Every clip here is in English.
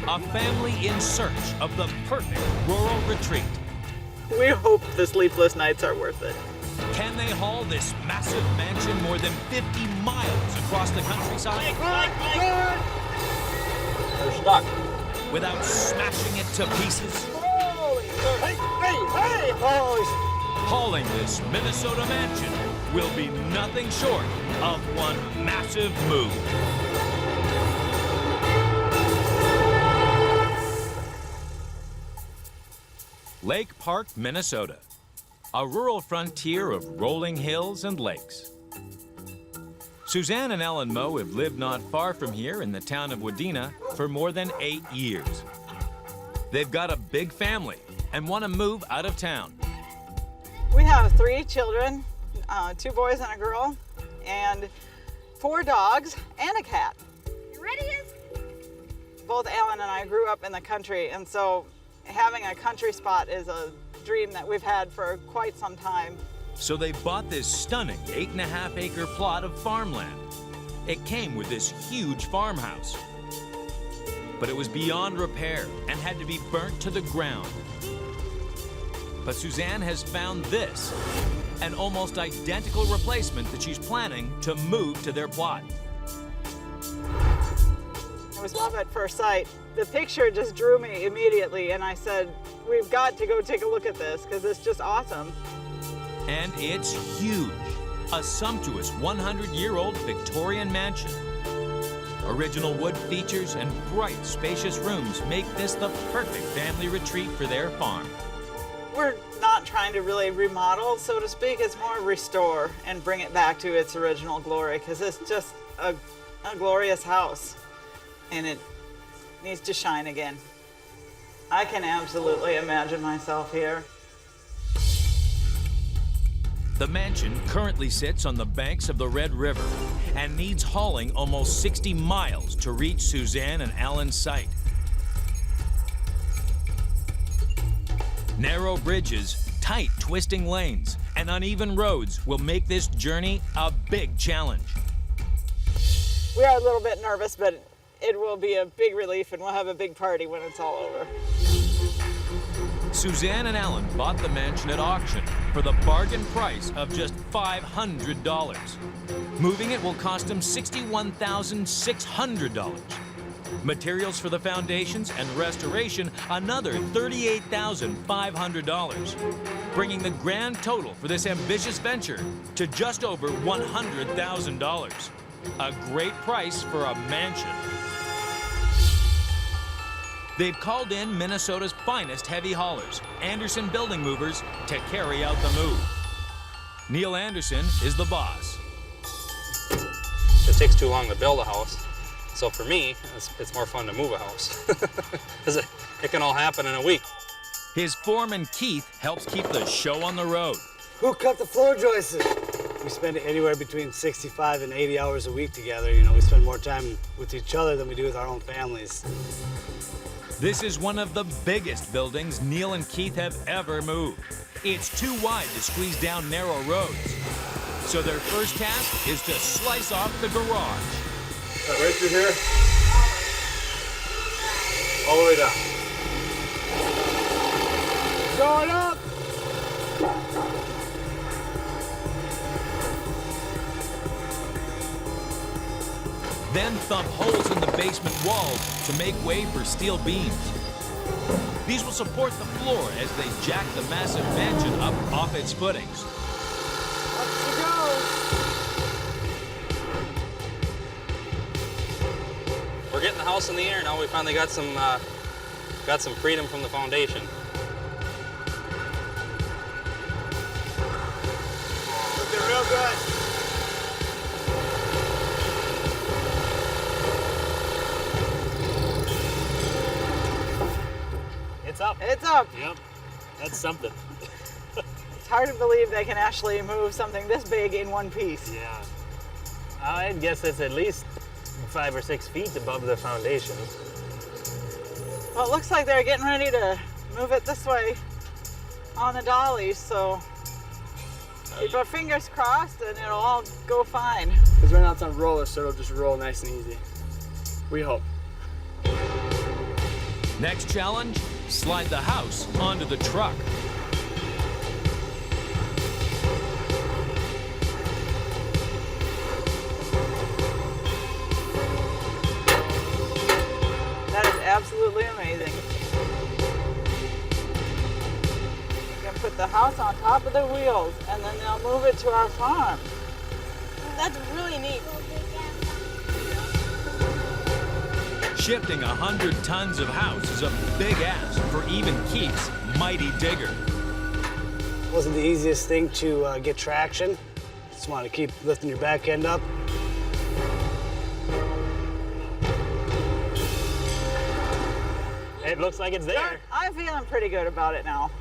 A family in search of the perfect rural retreat. We hope the sleepless nights are worth it. Can they haul this massive mansion more than 50 miles across the countryside? They're stuck. Without smashing it to pieces? Hey! Hauling this Minnesota mansion will be nothing short of one massive move. Lake Park, Minnesota, a rural frontier of rolling hills and lakes. Suzanne and Alan Moe have lived not far from here in the town of Wadena for more than 8 years. They've got a big family and want to move out of town. We have 3 children, 2 boys and a girl, and 4 dogs and a cat. You ready? Both Alan and I grew up in the country, and so having a country spot is a dream that we've had for quite some time. So they bought this stunning 8.5-acre plot of farmland. It came with this huge farmhouse, but it was beyond repair and had to be burnt to the ground. But Suzanne has found this, an almost identical replacement that she's planning to move to their plot. It was love at first sight. The picture just drew me immediately, and I said, we've got to go take a look at this because it's just awesome. And it's huge. A sumptuous 100-year-old Victorian mansion. Original wood features and bright, spacious rooms make this the perfect family retreat for their farm. We're not trying to really remodel, so to speak. It's more restore and bring it back to its original glory because it's just a glorious house, and it needs to shine again. I can absolutely imagine myself here. The mansion currently sits on the banks of the Red River and needs hauling almost 60 miles to reach Suzanne and Alan's site. Narrow bridges, tight twisting lanes, and uneven roads will make this journey a big challenge. We are a little bit nervous, but it will be a big relief, and we'll have a big party when it's all over. Suzanne and Alan bought the mansion at auction for the bargain price of just $500. Moving it will cost them $61,600. Materials for the foundations and restoration, another $38,500, bringing the grand total for this ambitious venture to just over $100,000. A great price for a mansion. They've called in Minnesota's finest heavy haulers, Anderson Building Movers, to carry out the move. Neil Anderson is the boss. It takes too long to build a house. So for me, it's more fun to move a house. Because it can all happen in a week. His foreman, Keith, helps keep the show on the road. Who cut the floor joists? We spend anywhere between 65 and 80 hours a week together. You know, we spend more time with each other than we do with our own families. This is one of the biggest buildings Neil and Keith have ever moved. It's too wide to squeeze down narrow roads. So their first task is to slice off the garage. Right through here. All the way down. Going up! Then thump holes in the basement walls to make way for steel beams. These will support the floor as they jack the massive mansion up off its footings. Up she goes! We're getting the house in the air now. We finally got some freedom from the foundation. Looking real good. It's up. It's up. Yep, that's something. It's hard to believe they can actually move something this big in one piece. Yeah. I'd guess it's at least 5 or 6 feet above the foundation. Well, it looks like they're getting ready to move it this way on the dollies, so keep our fingers crossed and it'll all go fine. Because right now it's on rollers, so it'll just roll nice and easy. We hope. Next challenge, slide the house onto the truck. That is absolutely amazing. You can put the house on top of the wheels and then they'll move it to our farm. That's really neat. Shifting 100 tons of house is a big ask for even Keith's mighty digger. Wasn't the easiest thing to get traction. Just want to keep lifting your back end up. It looks like it's there. I'm feeling pretty good about it now.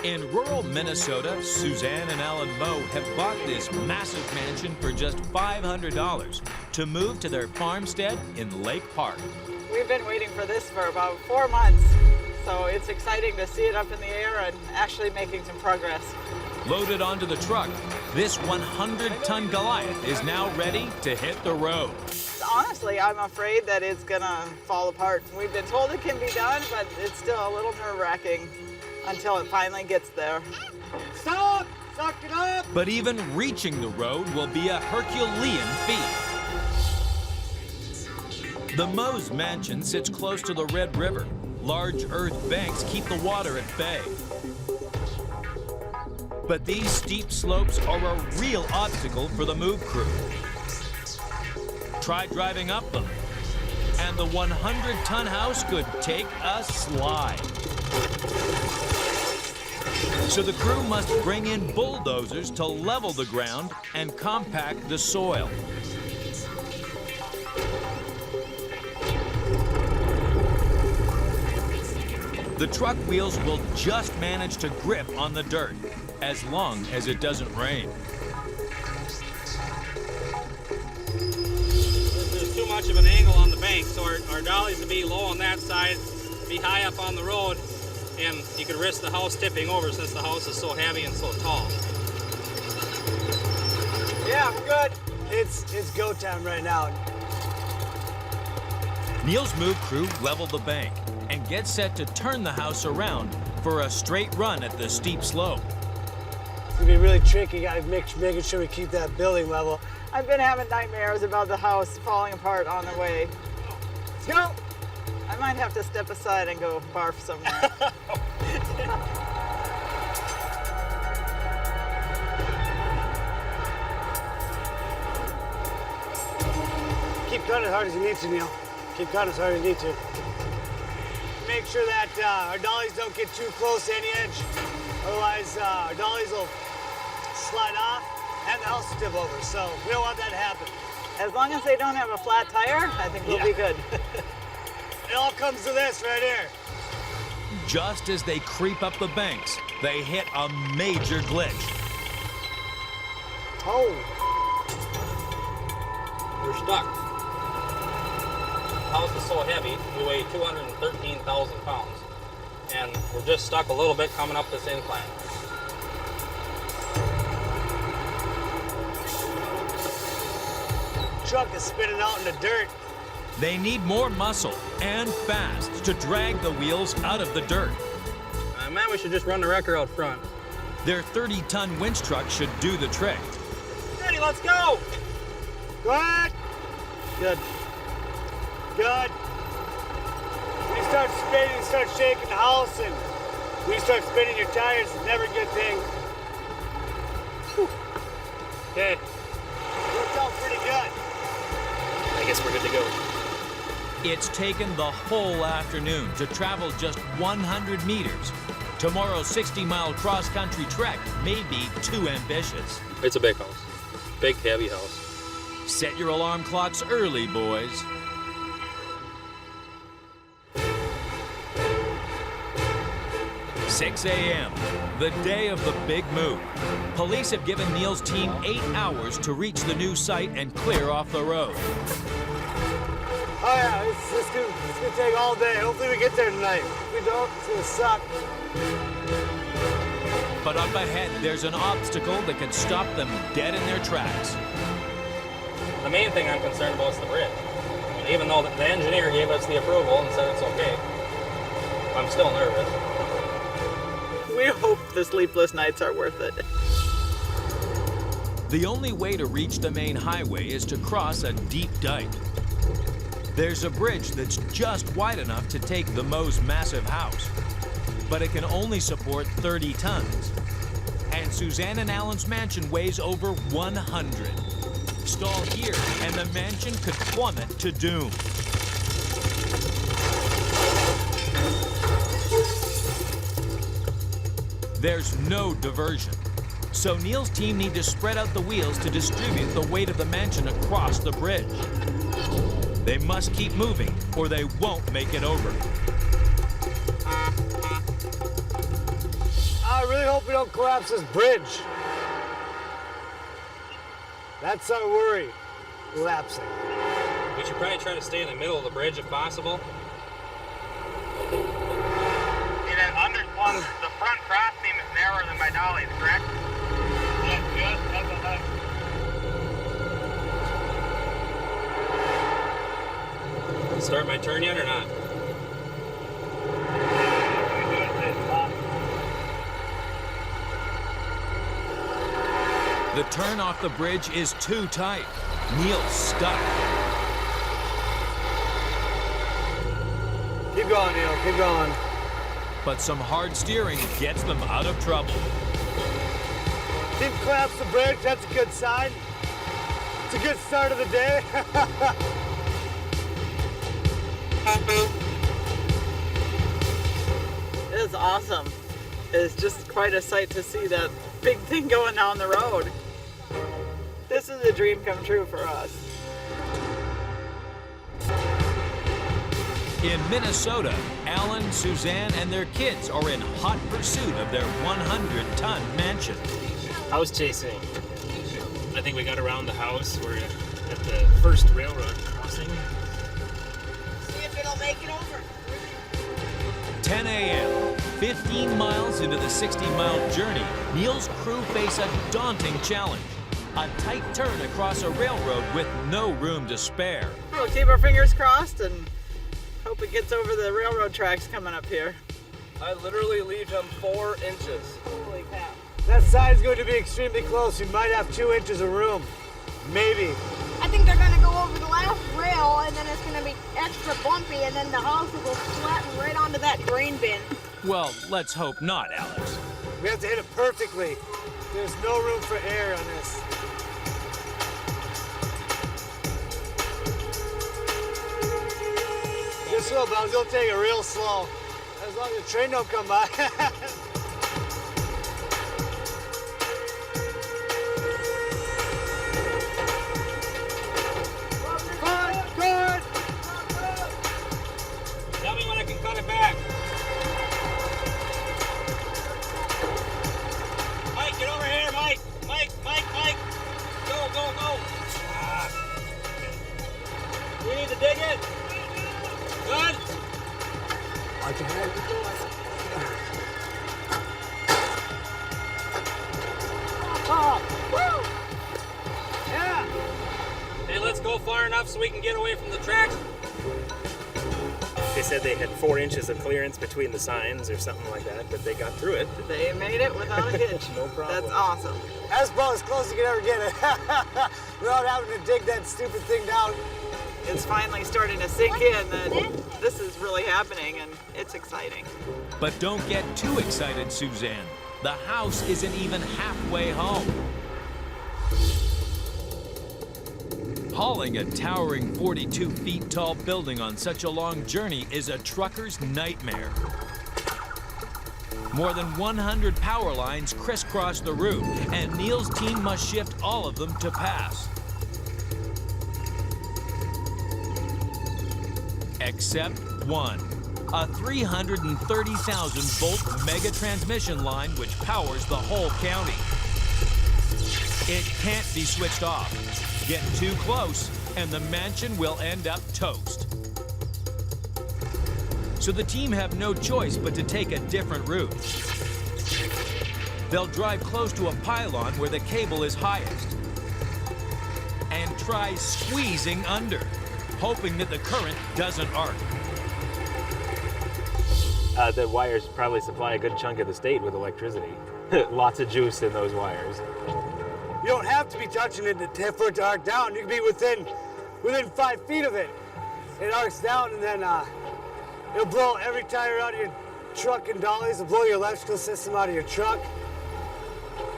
In rural Minnesota, Suzanne and Alan Moe have bought this massive mansion for just $500 to move to their farmstead in Lake Park. We've been waiting for this for about 4 months, so it's exciting to see it up in the air and actually making some progress. Loaded onto the truck, this 100-ton Goliath is now ready to hit the road. Honestly, I'm afraid that it's gonna fall apart. We've been told it can be done, but it's still a little nerve-wracking until it finally gets there. Stop! Suck it up! But even reaching the road will be a Herculean feat. The Moe's mansion sits close to the Red River. Large earth banks keep the water at bay. But these steep slopes are a real obstacle for the move crew. Try driving up them, and the 100-ton house could take a slide. So the crew must bring in bulldozers to level the ground and compact the soil. The truck wheels will just manage to grip on the dirt, as long as it doesn't rain. There's too much of an angle on the bank, so our dollies would be low on that side, be high up on the road, and you could risk the house tipping over since the house is so heavy and so tall. Yeah, good. It's go time right now. Neil's move crew level the bank and get set to turn the house around for a straight run at the steep slope. It's gonna be really tricky, guys, making sure we keep that building level. I've been having nightmares about the house falling apart on the way. Let's go! I might have to step aside and go barf somewhere. Keep cutting as hard as you need to, Neil. Keep cutting as hard as you need to. Make sure that our dollies don't get too close to any edge. Otherwise, our dollies will slide off and the house will tip over. So we don't want that to happen. As long as they don't have a flat tire, I think we'll be good. It all comes to this right here. Just as they creep up the banks, they hit a major glitch. Oh. We're stuck. The house is so heavy, we weigh 213,000 pounds. And we're just stuck a little bit coming up this incline. Truck is spinning out in the dirt. They need more muscle and fast to drag the wheels out of the dirt. Man, we should just run the wrecker out front. Their 30-ton winch truck should do the trick. Ready, let's go! Good. Good. Good. When you start spinning, you start shaking the house, and when you start spinning your tires, it's never a good thing. Okay, Worked out pretty good. I guess we're good to go. It's taken the whole afternoon to travel just 100 meters. Tomorrow's 60-mile cross-country trek may be too ambitious. It's a big house. Big, heavy house. Set your alarm clocks early, boys. "6 a.m., the day of the big move. Police have given Neil's team 8 hours to reach the new site and clear off the road. Oh yeah, it's gonna take all day. Hopefully we get there tonight. If we don't, it's gonna suck. But up ahead, there's an obstacle that could stop them dead in their tracks. The main thing I'm concerned about is the bridge. I mean, even though the engineer gave us the approval and said it's okay. I'm still nervous. We hope the sleepless nights are worth it. The only way to reach the main highway is to cross a deep dike. There's a bridge that's just wide enough to take the Mo's massive house, but it can only support 30 tons. And Suzanne and Alan's mansion weighs over 100. Stall here, and the mansion could plummet to doom. There's no diversion, so Neil's team need to spread out the wheels to distribute the weight of the mansion across the bridge. They must keep moving, or they won't make it over. I really hope we don't collapse this bridge. That's our worry, collapsing. We should probably try to stay in the middle of the bridge if possible. And then under one, the front cross seam is narrower than my dollies, correct? Yeah, good. That's a hug. Start my turn yet or not? The turn off the bridge is too tight. Neil's stuck. Keep going, Neil. Keep going. But some hard steering gets them out of trouble. Keep collapse the bridge. That's a good sign. It's a good start of the day. It is awesome. It's just quite a sight to see that big thing going down the road. This is a dream come true for us. In Minnesota, Alan, Suzanne, and their kids are in hot pursuit of their 100-ton mansion. House chasing. I think we got around the house. We're at the first railroad crossing. See if it'll make it over. 10 a.m., 15 miles into the 60-mile journey, Neil's crew face a daunting challenge. A tight turn across a railroad with no room to spare. We'll keep our fingers crossed and hope it gets over the railroad tracks coming up here. I literally leave him 4 inches. Holy cow. That side's going to be extremely close. We might have 2 inches of room. Maybe. I think they're gonna go over the last rail, and then it's gonna be extra bumpy, and then the house will go flatten right onto that grain bin. Well, let's hope not, Alex. We have to hit it perfectly. There's no room for air on this. Just slow, but I was gonna take it real slow. As long as the train don't come by. Good. Tell me when I can cut it back. Mike, get over here, Mike. Mike. Go. We need to dig it. Good. Watch your head. Woo! Yeah. Hey, let's go far enough so we can get away from the tracks. They said they had 4 inches of clearance between the signs or something like that, but they got through it. They made it without a hitch. No problem. That's awesome. That's about as close as you can ever get it. Without having to dig that stupid thing down. It's finally starting to sink in that this is really happening, and it's exciting. But don't get too excited, Suzanne. The house isn't even halfway home. Hauling a towering 42 feet tall building on such a long journey is a trucker's nightmare. More than 100 power lines crisscross the route, and Neil's team must shift all of them to pass. Except one, a 330,000 volt mega transmission line which powers the whole county. It can't be switched off. Get too close, and the mansion will end up toast. So the team have no choice but to take a different route. They'll drive close to a pylon where the cable is highest and try squeezing under. hoping that the current doesn't arc. The wires probably supply a good chunk of the state with electricity. Lots of juice in those wires. You don't have to be touching it for it to arc down. You can be within 5 feet of it. It arcs down, and then it'll blow every tire out of your truck and dollies. It'll blow your electrical system out of your truck.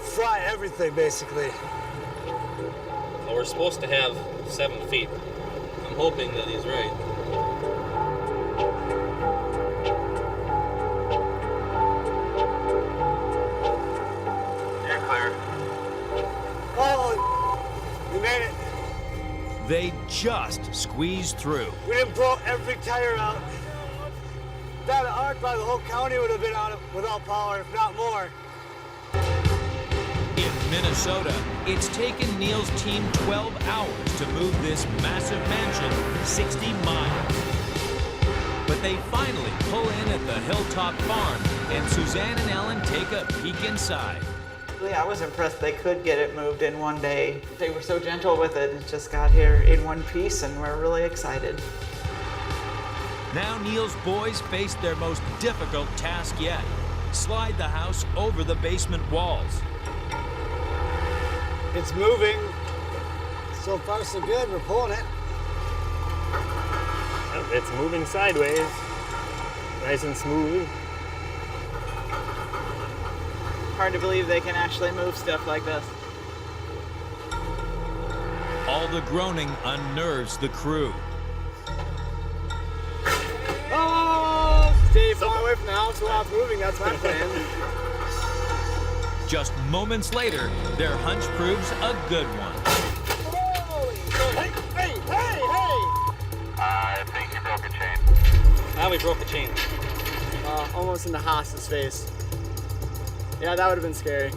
Fry everything, basically. Well, we're supposed to have 7 feet. I'm hoping that he's right. You're clear. Oh, we made it. They just squeezed through. We didn't blow every tire out. That arc by the whole county would have been out without power, if not more. In Minnesota, it's taken Neil's team 12 hours to move this massive mansion 60 miles. But they finally pull in at the Hilltop Farm, and Suzanne and Alan take a peek inside. I was impressed they could get it moved in one day. They were so gentle with it. It just got here in one piece, and we're really excited. Now Neil's boys face their most difficult task yet. Slide the house over the basement walls. It's moving. So far, so good. We're pulling it. It's moving sideways. Nice and smooth. Hard to believe they can actually move stuff like this. All the groaning unnerves the crew. Oh! Stay far away from the house while it's moving. That's my plan. Just moments later, their hunch proves a good one. Hey! I think you broke a chain. Now we broke a chain. Almost in the Haas's face. Yeah, that would have been scary.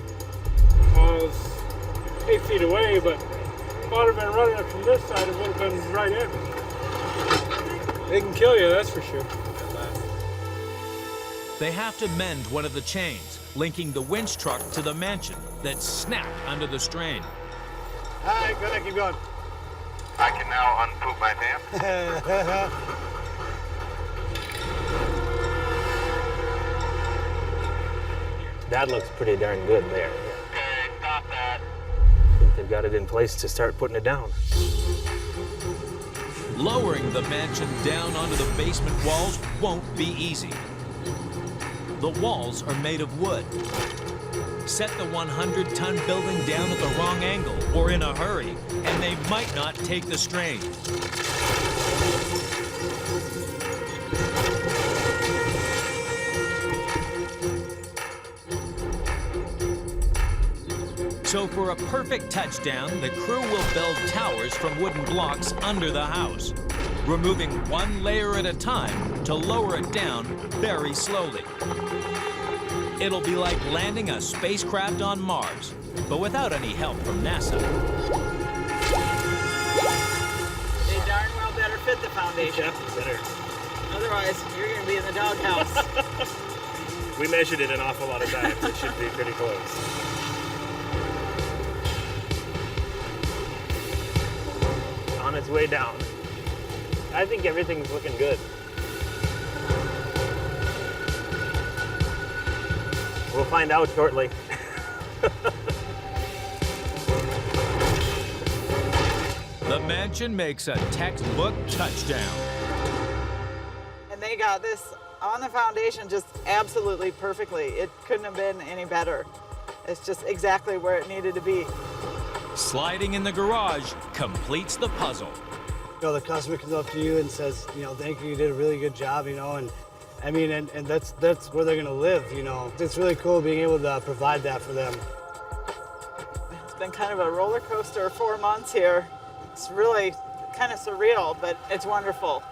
Well, it was 8 feet away, but if I'd have been running it from this side, it would have been right at me. They can kill you, that's for sure. They have to mend one of the chains, linking the winch truck to the mansion that snapped under the strain. All right, go ahead, keep going. I can now unpoop my pants. That looks pretty darn good there. Okay, stop that. I think they've got it in place to start putting it down. Lowering the mansion down onto the basement walls won't be easy. The walls are made of wood. Set the 100-ton building down at the wrong angle or in a hurry, and they might not take the strain. So for a perfect touchdown, the crew will build towers from wooden blocks under the house, removing one layer at a time to lower it down very slowly. It'll be like landing a spacecraft on Mars, but without any help from NASA. They darn well better fit the foundation. Better. Otherwise, you're going to be in the doghouse. We measured it an awful lot of times. It should be pretty close. On its way down. I think everything's looking good. We'll find out shortly. The mansion makes a textbook touchdown. And they got this on the foundation just absolutely perfectly. It couldn't have been any better. It's just exactly where it needed to be. Sliding in the garage completes the puzzle. You know, the customer comes up to you and says, you know, thank you did a really good job, you know, and I mean, and that's where they're gonna live, you know. It's really cool being able to provide that for them. It's been kind of a roller coaster 4 months here. It's really kind of surreal, but it's wonderful.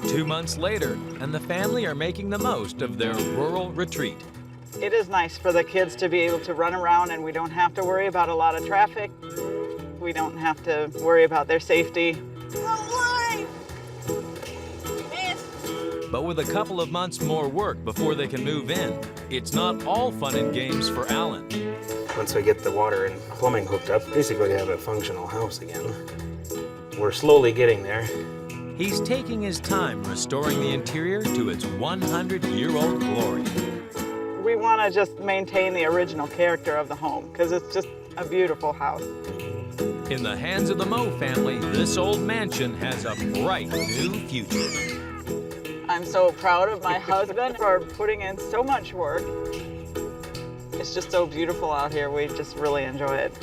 2 months later, and the family are making the most of their rural retreat. It is nice for the kids to be able to run around, and we don't have to worry about a lot of traffic. We don't have to worry about their safety. But with a couple of months more work before they can move in, it's not all fun and games for Alan. once we get the water and plumbing hooked up, basically have a functional house again. We're slowly getting there. He's taking his time restoring the interior to its 100-year-old glory. We want to just maintain the original character of the home because it's just a beautiful house. In the hands of the Moe family, this old mansion has a bright new future. I'm so proud of my husband for putting in so much work. It's just so beautiful out here. We just really enjoy it.